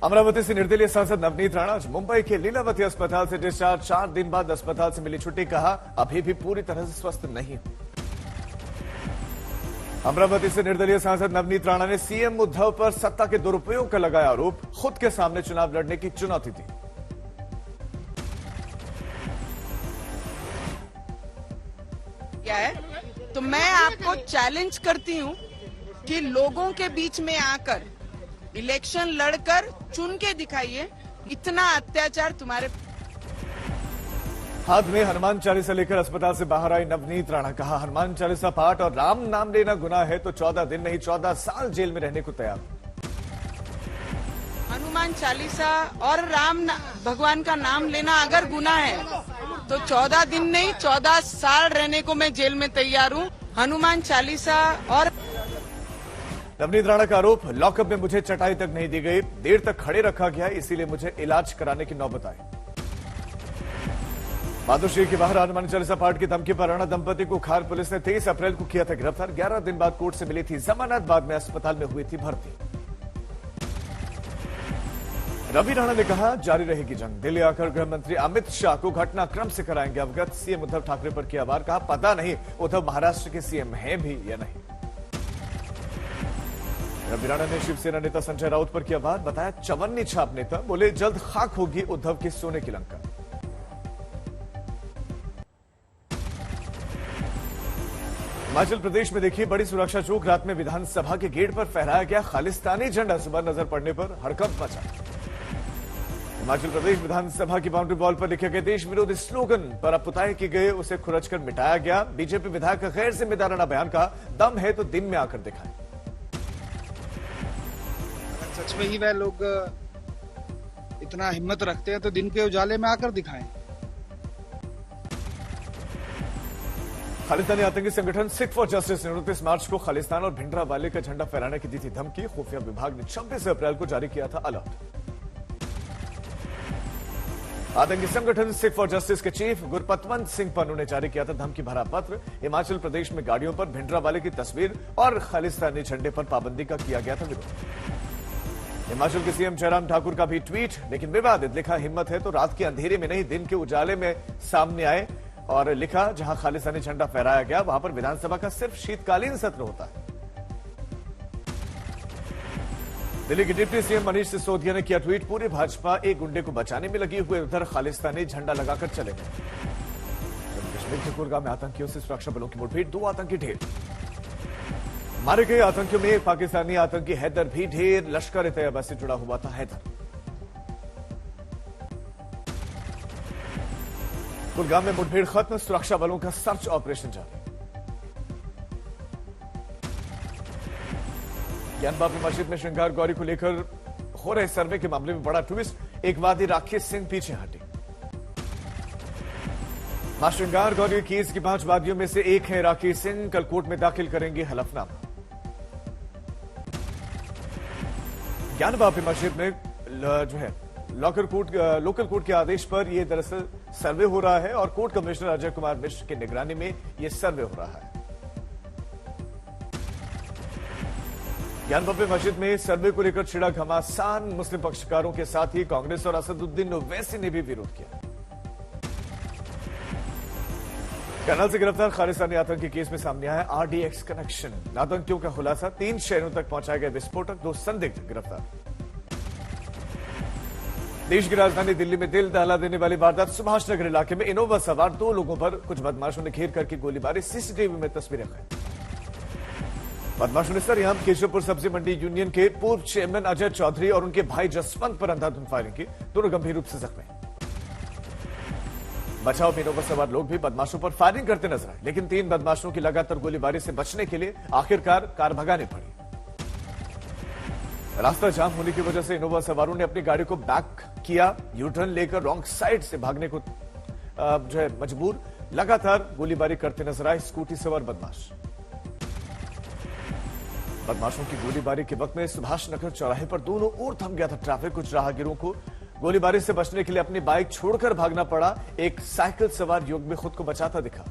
अमरावती से निर्दलीय सांसद नवनीत राणा आज मुंबई के लीलावती अस्पताल से डिस्चार्ज। 4 दिन बाद अस्पताल से मिली छुट्टी। कहा, अभी भी पूरी तरह से स्वस्थ नहीं हूं। अमरावती से निर्दलीय सांसद नवनीत राणा ने सीएम उद्धव पर सत्ता के दुरुपयोग का लगाया आरोप। खुद के सामने चुनाव लड़ने की चुनौती दी। क्या है तो मैं आपको चैलेंज करती हूं कि लोगों के बीच में आकर इलेक्शन लड़कर चुन के दिखाइए। इतना अत्याचार तुम्हारे। हाथ में हनुमान चालीसा लेकर अस्पताल से बाहर आई नवनीत राणा। कहा, हनुमान चालीसा पाठ और राम नाम लेना गुनाह है तो 14 दिन नहीं 14 साल जेल में रहने को तैयार। हनुमान चालीसा और भगवान का नाम लेना अगर गुनाह है तो 14 दिन नहीं 14 साल रहने को मैं जेल में तैयार हूँ। हनुमान चालीसा और नवनीत राणा का आरोप, लॉकअप में मुझे चटाई तक नहीं दी गई, देर तक खड़े रखा गया, इसीलिए मुझे इलाज कराने की नौबत आई। बहादुरशरीफ के बाहर हनुमान चालीसा पाठ की धमकी पर राणा दंपति को खार पुलिस ने 23 अप्रैल को किया था गिरफ्तार। 11 दिन बाद कोर्ट से मिली थी जमानत, बाद में अस्पताल में हुई थी भर्ती। रवि राणा ने कहा, जारी रहेगी जंग। दिल्ली आकर गृह मंत्री अमित शाह को घटनाक्रम से कराएंगे अवगत। सीएम उद्धव ठाकरे पर किया वार। कहा, पता नहीं उद्धव महाराष्ट्र के सीएम हैं भी या नहीं। रवि राणा ने शिवसेना नेता संजय राउत पर किया वार। बताया, चवन्नी छाप नेता। बोले, जल्द खाक होगी उद्धव की सोने की लंका। हिमाचल प्रदेश में देखिए बड़ी सुरक्षा चौक। रात में विधानसभा के गेट पर फहराया गया खालिस्तानी झंडा। सुबह नजर पड़ने पर हड़कंप मचा। हिमाचल प्रदेश विधानसभा की बाउंड्री वॉल पर लिखे गए देश विरोधी स्लोगन पर अपुताए की गए, उसे खुरचकर मिटाया गया। बीजेपी विधायक का गैर जिम्मेदाराना बयान। का दम है तो दिन में आकर दिखाएं। सच में ही वह लोग इतना हिम्मत रखते हैं तो दिन के उजाले में आकर दिखाएं। खालिस्तानी आतंकी संगठन सिख फॉर जस्टिस ने 29 मार्च को खालिस्तान और भिंडरावाले का झंडा फहराने की दी थी धमकी। खुफिया विभाग ने 26 अप्रैल को जारी किया था अलर्ट। आतंकी संगठन सिख फॉर जस्टिस के चीफ गुरपतवंत सिंह पन्नू ने जारी किया था धमकी भरा पत्र। हिमाचल प्रदेश में गाड़ियों पर भिंडरावाले की तस्वीर और खालिस्तानी झंडे पर पाबंदी का किया गया था विरोध। हिमाचल के सीएम जयराम ठाकुर का भी ट्वीट, लेकिन विवादित। लिखा, हिम्मत है तो रात के अंधेरे में नहीं दिन के उजाले में सामने आए। और लिखा, जहां खालिस्तानी झंडा फहराया गया वहां पर विधानसभा का सिर्फ शीतकालीन सत्र होता है। दिल्ली के डिप्टी सीएम मनीष सिसोदिया ने किया ट्वीट, पूरी भाजपा एक गुंडे को बचाने में लगी हुई, उधर खालिस्तानी झंडा लगाकर चले गए। जम्मू कश्मीर के कुलगाम में आतंकियों से सुरक्षा बलों की मुठभेड़, 2 आतंकी ढेर। मारे गए आतंकियों में एक पाकिस्तानी आतंकी हैदर भी ढेर। लश्कर ए तैयबा से जुड़ा हुआ था हैदर। कुलगाम में मुठभेड़ खत्म, सुरक्षा बलों का सर्च ऑपरेशन जारी। ज्ञानबापी मस्जिद में श्रृंगार गौरी को लेकर हो रहे सर्वे के मामले में बड़ा ट्विस्ट। एक वादी राकेश सिंह पीछे हटे। मां श्रृंगार गौरी केस की 5 वादियों में से एक है राकेश सिंह। कल कोर्ट में दाखिल करेंगे हलफनामा। ज्ञानबापी मस्जिद में जो है लोकल कोर्ट के आदेश पर यह दरअसल सर्वे हो रहा है और कोर्ट कमिश्नर अजय कुमार मिश्र की निगरानी में यह सर्वे हो रहा है। ज्ञानबापी मस्जिद में सर्वे को लेकर छिड़ा घमासान। मुस्लिम पक्षकारों के साथ ही कांग्रेस और असदुद्दीन ओवैसी ने भी विरोध किया। कर्नल से गिरफ्तार खालिस्तानी आतंकी केस में सामने आया आरडीएक्स कनेक्शन। आतंकियों का खुलासा, 3 शहरों तक पहुंचाए गए विस्फोटक, 2 संदिग्ध गिरफ्तार। देश की राजधानी दिल्ली में दिल दहला देने वाली वारदात। सुभाष नगर इलाके में इनोवा सवार 2 लोगों पर कुछ बदमाशों ने घेर करके गोलीबारी। सीसीटीवी में तस्वीरें कैद। बदमाशों ने सरेआम केशवपुर सब्जी मंडी यूनियन के पूर्व चेयरमैन अजय चौधरी और उनके भाई जसवंत पर अंधाधुंध फायरिंग की। दोनों गंभीर रूप से जख्मी। बचाव में इनोवा सवार लोग भी बदमाशों पर फायरिंग करते नजर आए, लेकिन 3 बदमाशों की लगातार गोलीबारी से बचने के लिए आखिरकार कार भगानी पड़ी। रास्ता जाम होने की वजह से इनोवा सवारों ने अपनी गाड़ी को बैक किया। यूटर्न लेकर रॉन्ग साइड से भागने को जो है मजबूर। लगातार गोलीबारी करते नजर आए स्कूटी सवार बदमाश। बदमाशों की गोलीबारी के वक्त में सुभाष नगर चौराहे पर दोनों ओर थम गया था ट्रैफिक। कुछ राहगीरों को गोलीबारी से बचने के लिए अपनी बाइक छोड़कर भागना पड़ा। एक साइकिल सवार युवक भी खुद को बचाता दिखा।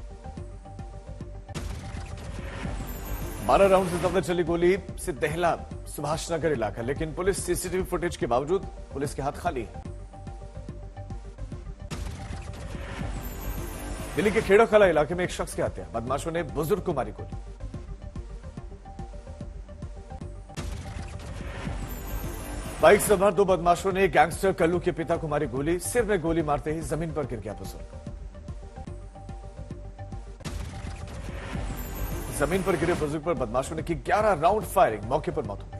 12 राउंड से ज्यादा चली गोली से दहला सुभाष नगर इलाका, लेकिन पुलिस सीसीटीवी फुटेज के बावजूद पुलिस के हाथ खाली है। दिल्ली के खेड़ा कला इलाके में एक शख्स की हत्या, बदमाशों ने बुजुर्ग को मारी गोली। बाइक सवार दो बदमाशों ने गैंगस्टर कल्लू के पिता को मारी गोली, सिर में गोली मारते ही जमीन पर गिर गया बुजुर्ग। जमीन पर गिरे बुजुर्ग पर बदमाशों ने की 11 राउंड फायरिंग, मौके पर मौत हो गई।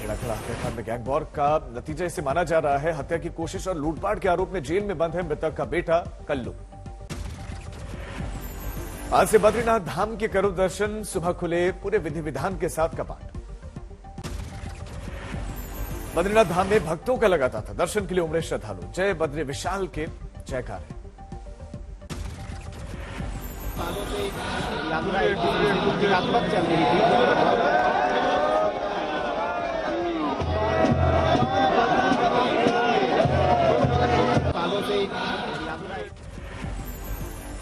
खेड़ा हत्याकांड में गैंग वॉर का नतीजा इसे माना जा रहा है। हत्या की कोशिश और लूटपाट के आरोप में जेल में बंद है मृतक का बेटा कल्लू। आज से बद्रीनाथ धाम के करो दर्शन, सुबह खुले पूरे विधि विधान के साथ कपाट। बद्रीनाथ धाम में भक्तों का लगातार था दर्शन के लिए उमड़े श्रद्धालु, जय बद्री विशाल के जयकार है। यात्रा चल रही थी।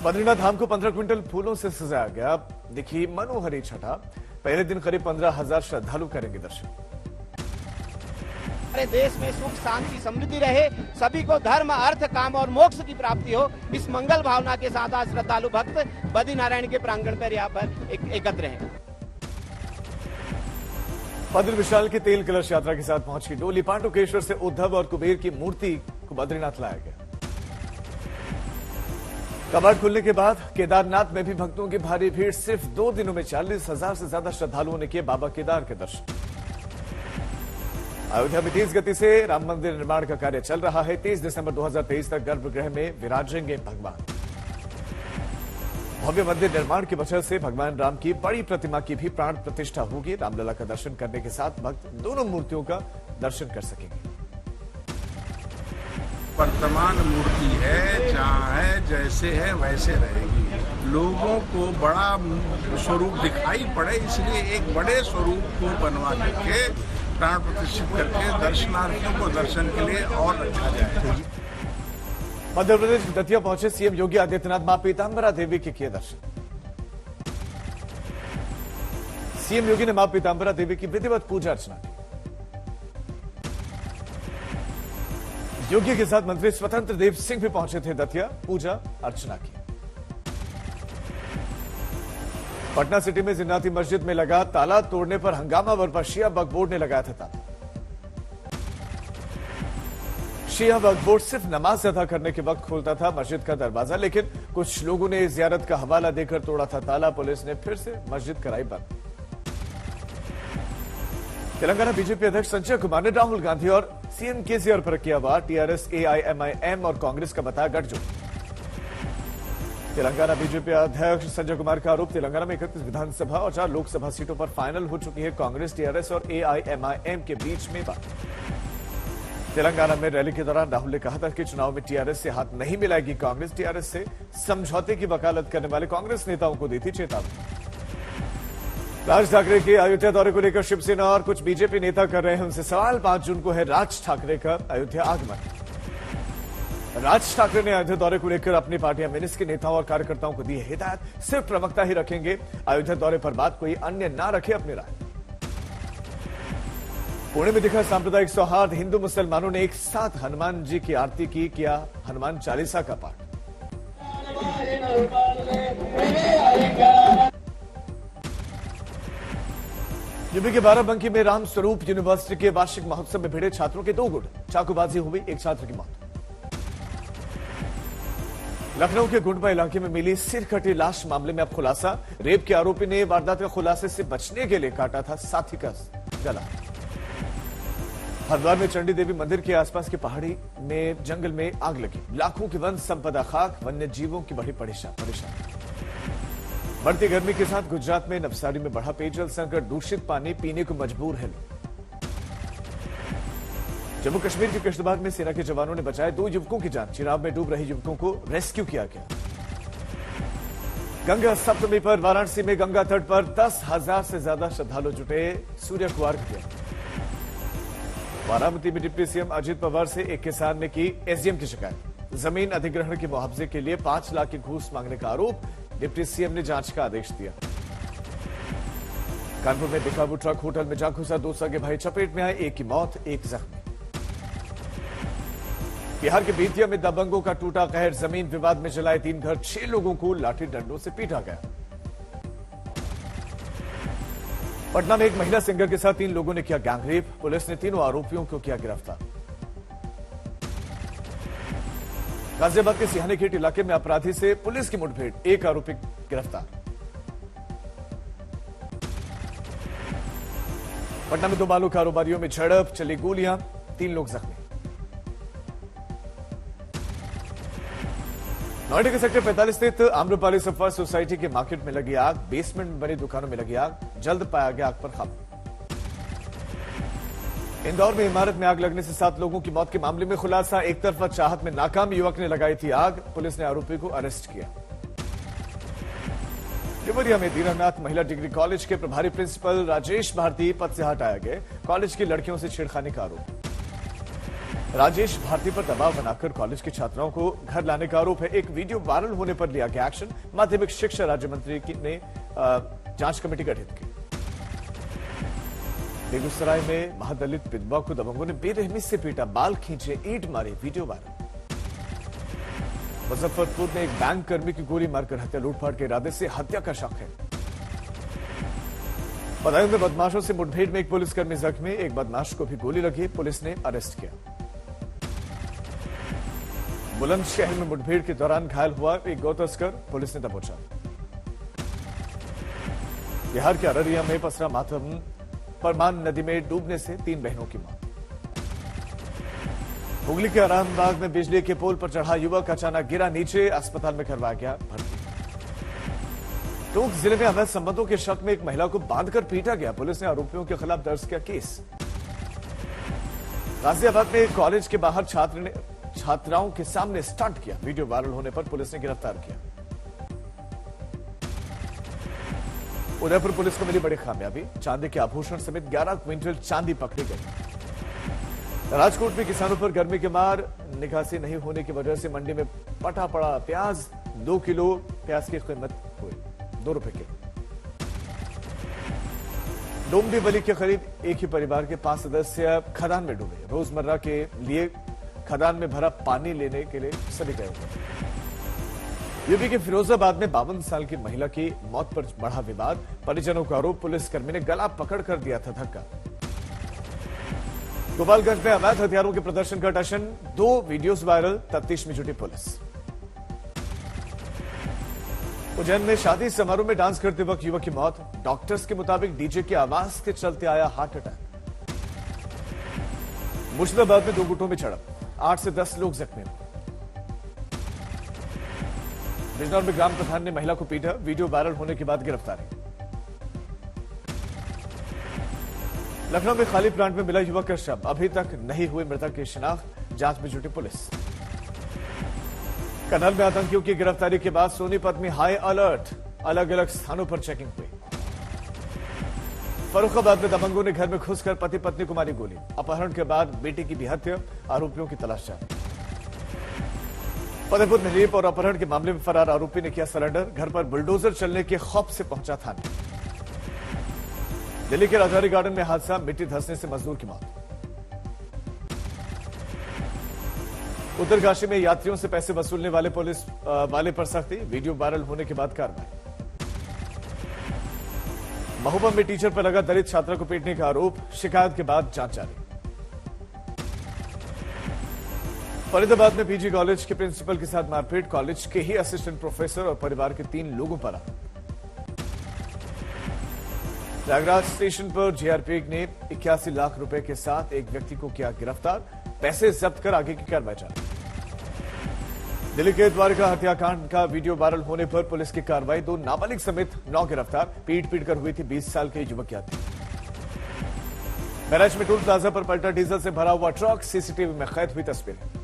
बद्रीनाथ धाम को 15 क्विंटल फूलों से सजाया गया। देखिए मनोहरी छठा, पहले दिन करीब 15,000 श्रद्धालु करेंगे दर्शन। हमारे देश में सुख शांति समृद्धि रहे, सभी को धर्म अर्थ काम और मोक्ष की प्राप्ति हो, इस मंगल भावना के साथ आज श्रद्धालु भक्त बद्रीनारायण के प्रांगण पर यहाँ पर एकत्र हैं। बद्री विशाल की तेल कलश यात्रा के साथ पहुंची डोली, पांडुकेश्वर से उद्धव और कुबेर की मूर्ति को बद्रीनाथ लाया गया। कपाट खुलने के बाद केदारनाथ में भी भक्तों की भारी भीड़, सिर्फ 2 दिनों में 40,000 से ज्यादा श्रद्धालुओं ने किए बाबा केदार के दर्शन। अयोध्या में तेज गति से राम मंदिर निर्माण का कार्य चल रहा है। 23 दिसंबर 2023 तक गर्भगृह में विराजेंगे भगवान। भव्य मंदिर निर्माण की वजह से भगवान राम की बड़ी प्रतिमा की भी प्राण प्रतिष्ठा होगी। रामलला का दर्शन करने के साथ भक्त दोनों मूर्तियों का दर्शन कर सकेंगे। वर्तमान मूर्ति है, जहाँ है जैसे है वैसे रहेगी। लोगों को बड़ा स्वरूप दिखाई पड़े, इसलिए एक बड़े स्वरूप को बनवा करके प्राण प्रतिष्ठित करके दर्शनार्थियों को दर्शन के लिए और रखा जाए। मध्य प्रदेश दतिया पहुंचे सीएम योगी आदित्यनाथ, मां पीतांबरा देवी के किए दर्शन। सीएम योगी ने मां पीतांबरा देवी की विधिवत पूजा अर्चना की। योगी के साथ मंत्री स्वतंत्र देव सिंह भी पहुंचे थे दतिया, पूजा अर्चना की। पटना सिटी में जिन्नाती मस्जिद में लगा ताला तोड़ने पर हंगामा बरपा, शिया वक्फ बोर्ड ने लगाया था ताला। शिया वक्फ बोर्ड सिर्फ नमाज अदा करने के वक्त खोलता था मस्जिद का दरवाजा, लेकिन कुछ लोगों ने जियारत का हवाला देकर तोड़ा था ताला। पुलिस ने फिर से मस्जिद कराई बंद। तेलंगाना बीजेपी अध्यक्ष संजय कुमार ने राहुल गांधी और सीएम केसीआर पर किया वार। टीआरएस, एआईएमआईएम और कांग्रेस का बताया गठजोड़। तेलंगाना बीजेपी अध्यक्ष संजय कुमार का आरोप, तेलंगाना में 31 विधानसभा और 4 लोकसभा सीटों पर फाइनल हो चुकी है कांग्रेस, टीआरएस और एआईएमआईएम के बीच में बात। तेलंगाना में रैली के दौरान राहुल ने कहा था कि चुनाव में टीआरएस से हाथ नहीं मिलाएगी कांग्रेस। टीआरएस से समझौते की वकालत करने वाले कांग्रेस नेताओं को दी थी चेतावनी। राज ठाकरे के अयोध्या दौरे को लेकर शिवसेना और कुछ बीजेपी नेता कर रहे हैं उनसे सवाल। 5 जून को है राज ठाकरे का अयोध्या आगमन। राज ठाकरे ने अयोध्या दौरे को लेकर अपनी पार्टियां मिनिस के नेताओं और कार्यकर्ताओं को दी है हिदायत, सिर्फ प्रवक्ता ही रखेंगे, अयोध्या दौरे पर बात कोई अन्य ना रखे अपनी राय। पुणे में दिखा सांप्रदायिक सौहार्द, हिंदू मुसलमानों ने एक साथ हनुमान जी की आरती की, किया हनुमान चालीसा का पाठ। यूपी के बाराबंकी में राम स्वरूप यूनिवर्सिटी के वार्षिक महोत्सव में भिड़े छात्रों के 2 गुट, चाकूबाजी हुई, एक छात्र की मौत। लखनऊ के गुंडवा इलाके में मिली सिर कटी लाश मामले में अब खुलासा, रेप के आरोपी ने वारदात के खुलासे से बचने के लिए काटा था साथी का गला। हरिद्वार में चंडी देवी मंदिर के आसपास की पहाड़ी में जंगल में आग लगी, लाखों की वन संपदा खाक, वन्य जीवों की बड़ी परेशानी। बढ़ती गर्मी के साथ गुजरात में नवसारी में बढ़ा पेयजल संकट, दूषित पानी पीने को मजबूर है लोग। जम्मू कश्मीर के किश्तवाड़ में सेना के जवानों ने बचाए 2 युवकों की जान, चिनाब में डूब रहे युवकों को रेस्क्यू किया गया। गंगा सप्तमी पर वाराणसी में गंगा तट पर 10,000 से ज्यादा श्रद्धालु जुटे, सूर्य को अर्घ्य दिया। बारामती में डिप्टी सीएम अजित पवार से एक किसान ने की एसडीएम की शिकायत, जमीन अधिग्रहण के मुआवजे के लिए 5 लाख की घूस मांगने का आरोप, डिप्टी सीएम ने जांच का आदेश दिया। कानपुर में बेकाबू ट्रक होटल में जा घुसा, 2 सगे भाई चपेट में आए, एक की मौत, एक जख्मी। बिहार के बेतिया में दबंगों का टूटा कहर, जमीन विवाद में जलाए 3 घर, 6 लोगों को लाठी डंडों से पीटा गया। पटना में एक महिला सिंगर के साथ 3 लोगों ने किया गैंगरेप, पुलिस ने तीनों आरोपियों को किया गिरफ्तार। गाजियाबाद के सिहानी खेत इलाके में अपराधी से पुलिस की मुठभेड़, 1 आरोपी गिरफ्तार। पटना में 2 बालू कारोबारियों में झड़प, चली गोलियां, 3 लोग जख्मी। नोएडा के सेक्टर 45 स्थित आम्रपाली सफर सोसाइटी के मार्केट में लगी आग, बेसमेंट में बनी दुकानों में लगी आग, जल्द पाया गया आग पर काबू। इंदौर में इमारत में आग लगने से 7 लोगों की मौत के मामले में खुलासा, एक तरफा चाहत में नाकाम युवक ने लगाई थी आग, पुलिस ने आरोपी को अरेस्ट किया। देवरिया में दीनानाथ महिला डिग्री कॉलेज के प्रभारी प्रिंसिपल राजेश भारती पद से हटाए गए, कॉलेज की लड़कियों से छेड़खानी का आरोप। राजेश भारती पर दबाव बनाकर कॉलेज की छात्राओं को घर लाने का आरोप है, एक वीडियो वायरल होने पर लिया गया एक्शन, माध्यमिक शिक्षा राज्य मंत्री ने जांच कमेटी गठित की। बेगूसराय में महादलित विधवा को दबंगों ने बेरहमी से पीटा, बाल खींचे, ईंट मारी, वीडियो वायरल। मुजफ्फरपुर में एक बैंक कर्मी की गोली मारकर हत्या, लूटपाट के इरादे से हत्या का शक है। बदायूं में बदमाशों से मुठभेड़ में एक पुलिसकर्मी जख्मी, एक बदमाश को भी गोली लगी, पुलिस ने अरेस्ट किया। बुलंदशहर में मुठभेड़ के दौरान घायल हुआ एक गौ तस्कर, पुलिस ने दबोचा। बिहार के अररिया में पसरा मातम, परमान नदी में डूबने से 3 बहनों की मौत। हुगली के आरामबाग में बिजली के पोल पर चढ़ा युवक अचानक गिरा नीचे, अस्पताल में करवाया गया भर्ती। टोंक जिले में अवैध संबंधों के शक में एक महिला को बांधकर पीटा गया, पुलिस ने आरोपियों के खिलाफ दर्ज किया केस। गाजियाबाद में कॉलेज के बाहर छात्र ने छात्राओं के सामने स्टंट किया, वीडियो वायरल होने पर पुलिस ने गिरफ्तार किया। उदयपुर पुलिस को मिली बड़ी कामयाबी, चांदी के आभूषण समेत 11 क्विंटल चांदी पकड़ी गई। राजकोट में किसानों पर गर्मी के मार, निकासी नहीं होने की वजह से मंडी में पटा पड़ा प्याज, 2 किलो प्याज की कीमत हुई 2 रुपए किलो। डोमडीवली के करीब एक ही परिवार के 5 सदस्य खदान में डूबे, रोजमर्रा के लिए खदान में भरा पानी लेने के लिए सभी गए हुए। यूपी के फिरोजाबाद में 52 साल की महिला की मौत पर बढ़ा विवाद, परिजनों का आरोप, पुलिसकर्मी ने गला पकड़कर दिया था धक्का। गोपालगंज में अवैध हथियारों के प्रदर्शन का टशन, 2 वीडियोस वायरल, तफ्तीश में जुटी पुलिस। उज्जैन में शादी समारोह में डांस करते वक्त युवक की मौत, डॉक्टर्स के मुताबिक डीजे की आवाज के चलते आया हार्ट अटैक। मुर्शिदाबाद में 2 गुटों में झड़प, 8 से 10 लोग जख्मी हुए। बिजनौर में ग्राम प्रधान ने महिला को पीटा, वीडियो वायरल होने के बाद गिरफ्तारी। लखनऊ में खाली प्लांट में मिला युवक का शव, अभी तक नहीं हुई मृतक की शिनाख्त, जांच में जुटी पुलिस। करनाल में आतंकियों की गिरफ्तारी के बाद सोनीपत में हाई अलर्ट, अलग अलग स्थानों पर चेकिंग हुई। फर्रुखाबाद में दबंगों ने घर में घुसकर पति पत्नी को मारी गोली, अपहरण के बाद बेटी की भी हत्या, आरोपियों की तलाश जारी। फतेहपुर में रेप और अपहरण के मामले में फरार आरोपी ने किया सरेंडर, घर पर बुलडोजर चलने के खौफ से पहुंचा थाने। दिल्ली के राजौरी गार्डन में हादसा, मिट्टी धंसने से मजदूर की मौत। उत्तरकाशी में यात्रियों से पैसे वसूलने वाले पुलिस वाले पर सख्ती, वीडियो वायरल होने के बाद कार्रवाई। महोबा में टीचर पर लगा दलित छात्रा को पीटने का आरोप, शिकायत के बाद जांच जारी। फरीदाबाद में पीजी कॉलेज के प्रिंसिपल के साथ मारपीट, कॉलेज के ही असिस्टेंट प्रोफेसर और परिवार के 3 लोगों पर आरोप। प्रयागराज स्टेशन पर जीआरपी ने 81 लाख रुपए के साथ एक व्यक्ति को किया गिरफ्तार, पैसे जब्त कर आगे की कार्रवाई जारी। दिल्ली के द्वारका हत्याकांड का वीडियो वायरल होने पर पुलिस की कार्रवाई, 2 नाबालिग समेत 9 गिरफ्तार, पीट कर हुई थी 20 साल के युवक की हत्या। बहराइच में टोल प्लाजा पर पलटा डीजल से भरा हुआ ट्रक, सीसीटीवी में कैद हुई तस्वीरें।